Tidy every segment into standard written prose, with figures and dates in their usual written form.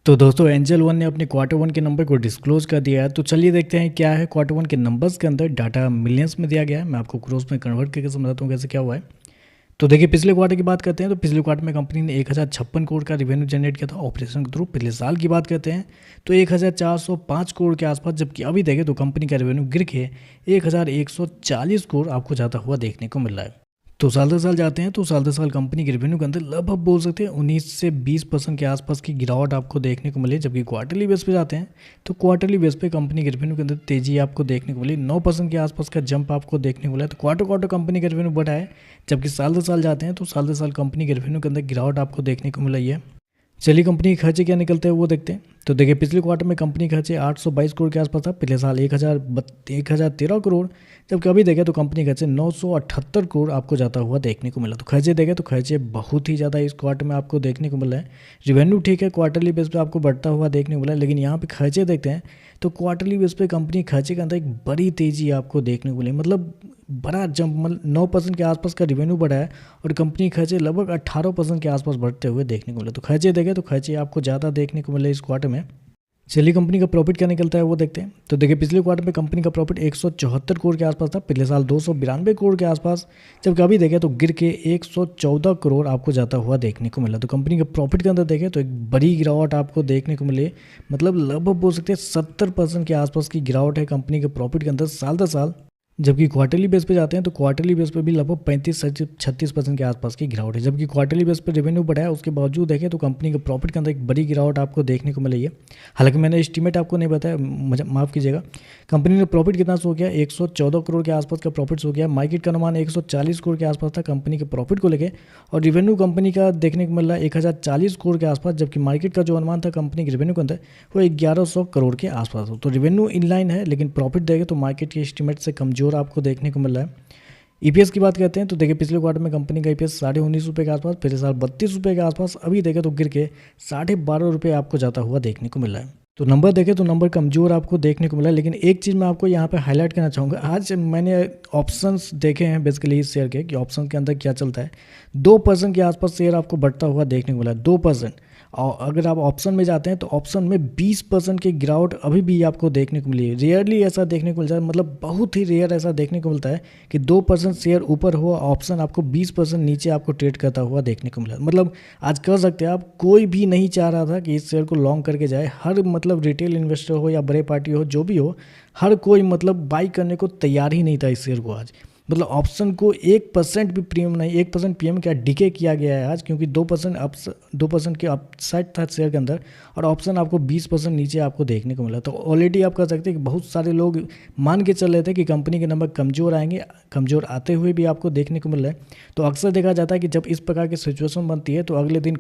तो दोस्तों angel one ने अपने क्वार्टर वन के नंबर को डिस्क्लोज कर दिया है। तो चलिए देखते हैं क्या है क्वार्टर वन के नंबर्स के अंदर। डाटा मिलियंस में दिया गया है, मैं आपको क्रोस में कन्वर्ट करके समझाता हूँ कैसे क्या हुआ है। तो देखिए पिछले क्वार्टर की बात करते हैं तो पिछले क्वार्टर में कंपनी ने 1056 करोड़ का रिवेन्यू जनरेट किया था ऑपरेशन के थ्रू। पिछले साल की बात करते हैं तो 1405 करोड़ के आसपास, जबकि अभी देखें तो कंपनी का रेवेन्यू गिर के 1140 करोड़ आपको जाता हुआ देखने को मिल रहा है। तो साल दर साल जाते हैं तो साल दर साल कंपनी के रेवेन्यू के अंदर लगभग बोल सकते हैं 19 से 20% के आसपास की गिरावट आपको देखने को मिली। जबकि क्वार्टरली बेस पे जाते हैं तो क्वार्टरली बेस पे कंपनी के रेवेन्यू के अंदर तेजी आपको देखने को मिली, 9% के आसपास का जंप आपको देखने को मिला। तो क्वार्टर क्वार्टर कंपनी का रेवेन्यू बढ़ा है। जबकि साल दर साल जाते हैं तो साल दर साल कंपनी के रेवेन्यू के अंदर गिरावट आपको देखने को मिल रही है। चलिए कंपनी के खर्चे क्या निकलते हैं वो देखते हैं। तो देखिए पिछले क्वार्टर में कंपनी के खर्चे 822 करोड़ के आसपास था, पिछले साल 1013 करोड़। जबकि अभी देखें तो कंपनी खर्चे 978 करोड़ आपको जाता हुआ देखने को मिला। तो खर्चे देखें तो खर्चे बहुत ही ज़्यादा इस क्वार्टर में आपको देखने को मिला है। रिवेन्यू ठीक है, क्वार्टरली बेस पे आपको बढ़ता हुआ देखने को मिला है, लेकिन यहाँ पे खर्चे देखते हैं तो क्वार्टरली बेस पे कंपनी खर्चे के अंदर एक बड़ी तेज़ी आपको देखने को मिली। मतलब बड़ा जंप, मतलब 9% के आसपास का रिवेन्यू बढ़ा है और कंपनी खर्चे लगभग 18% के आसपास बढ़ते हुए देखने को मिले। तो खर्चे देखें तो खर्चे आपको ज़्यादा देखने को मिले इस क्वार्टर में। चलिए कंपनी का प्रॉफिट क्या निकलता है वो देखते हैं। तो देखिए पिछले क्वार्टर में कंपनी का प्रॉफिट 174 करोड़ के आसपास था, पिछले साल 292 करोड़ के आसपास। जबकि अभी देखें तो गिर के 114 करोड़ आपको जाता हुआ देखने को मिला। तो कंपनी के प्रॉफिट के अंदर देखें तो एक बड़ी गिरावट आपको देखने को मिली, मतलब लगभग बोल सकते हैं 70% के आसपास की गिरावट है कंपनी के प्रॉफिट के अंदर साल दर साल। जबकि क्वार्टरली बेस पे जाते हैं तो क्वार्टरली बेस पे भी लगभग 35 से 36% के आसपास की गिरावट है। जबकि क्वार्टरली बेस पे रेवेन्यू बढ़ा है, उसके बावजूद देखें तो कंपनी के प्रॉफिट के अंदर एक बड़ी गिरावट आपको देखने को मिली है। हालांकि मैंने एस्टीमेट आपको नहीं बताया, मुझे माफ़ कीजिएगा। कंपनी ने प्रॉफिट कितना सो गया, 114 करोड़ के आसपास का प्रॉफिट सो गया। मार्केट का अनुमान 140 करोड़ के आसपास था कंपनी के प्रॉफिट को लेकर, और रेवेन्यू कंपनी का देखने को मिल रहा है 1040 करोड़ के आसपास। जबकि मार्केट का जो अनुमान था कंपनी के रेवेन्यू के अंदर वो 1100 करोड़ के आसपास हो। तो रेवेन्यू इनलाइन है, लेकिन प्रॉफिट देखें तो मार्केट के एस्टीमेट से कमजोर आपको देखने को मिल रहा है। ईपीएस की बात करते हैं तो देखिए पिछले क्वार्टर में कंपनी का ईपीएस 19.5 रुपये के आसपास, पिछले साल 32 रुपये के आसपास। अभी देखें तो गिर के 12.5 रुपये आपको जाता हुआ देखने को मिल रहा है। तो नंबर देखें तो नंबर कमजोर आपको देखने को मिला है। लेकिन एक चीज़ मैं आपको यहाँ पे हाईलाइट करना चाहूँगा, आज मैंने ऑप्शंस देखे हैं बेसिकली इस शेयर के कि ऑप्शन के अंदर क्या चलता है। 2% के आसपास शेयर आपको बढ़ता हुआ देखने को मिला है, 2%। और अगर आप ऑप्शन में जाते हैं तो ऑप्शन में 20% की गिरावट अभी भी आपको देखने को मिली है। रेयरली ऐसा देखने को मिलता है, मतलब बहुत ही रेयर ऐसा देखने को मिलता है कि 2% शेयर ऊपर हो, ऑप्शन आपको 20% नीचे आपको ट्रेड करता हुआ देखने को मिला। मतलब आज कर सकते हैं आप, कोई भी नहीं चाह रहा था कि इस शेयर को लॉन्ग करके जाए। हर मतलब रिटेल इन्वेस्टर हो या बड़े पार्टी हो, जो भी हो, हर कोई मतलब बाई करने को तैयार ही नहीं था इस शेयर को आज। मतलब ऑप्शन को 1% भी प्रीमियम नहीं, 1% पीएम क्या डिके किया गया है आज, क्योंकि 2% के अपसाइड था शेयर के अंदर, और ऑप्शन आपको 20% नीचे आपको देखने को मिला। तो ऑलरेडी आप कह सकते हैं कि बहुत सारे लोग मान के चल रहे थे कि कंपनी के नंबर कमज़ोर आएंगे, कमज़ोर आते हुए भी आपको देखने को मिल रहा है। तो अक्सर देखा जाता है कि जब इस प्रकार की सिचुएशन बनती है तो अगले दिन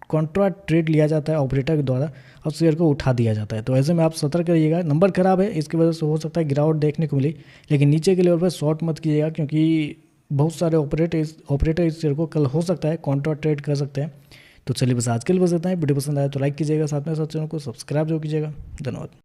कॉन्ट्रा ट्रेड लिया जाता है ऑपरेटर के द्वारा और शेयर को उठा दिया जाता है। तो ऐसे में आप सतर्क रहिएगा। नंबर खराब है, इसकी वजह से हो सकता है गिरावट देखने को मिली, लेकिन नीचे के लेवल पर शॉर्ट मत कीजिएगा, क्योंकि बहुत सारे ऑपरेटर इस शेयर को कल हो सकता है कॉन्ट्रा ट्रेड कर सकते हैं। तो चलिए बस आज के लिए बस इतना है। वीडियो पसंद आया तो लाइक कीजिएगा, साथ में साथ चैनल को सब्सक्राइब जरूर कीजिएगा। धन्यवाद।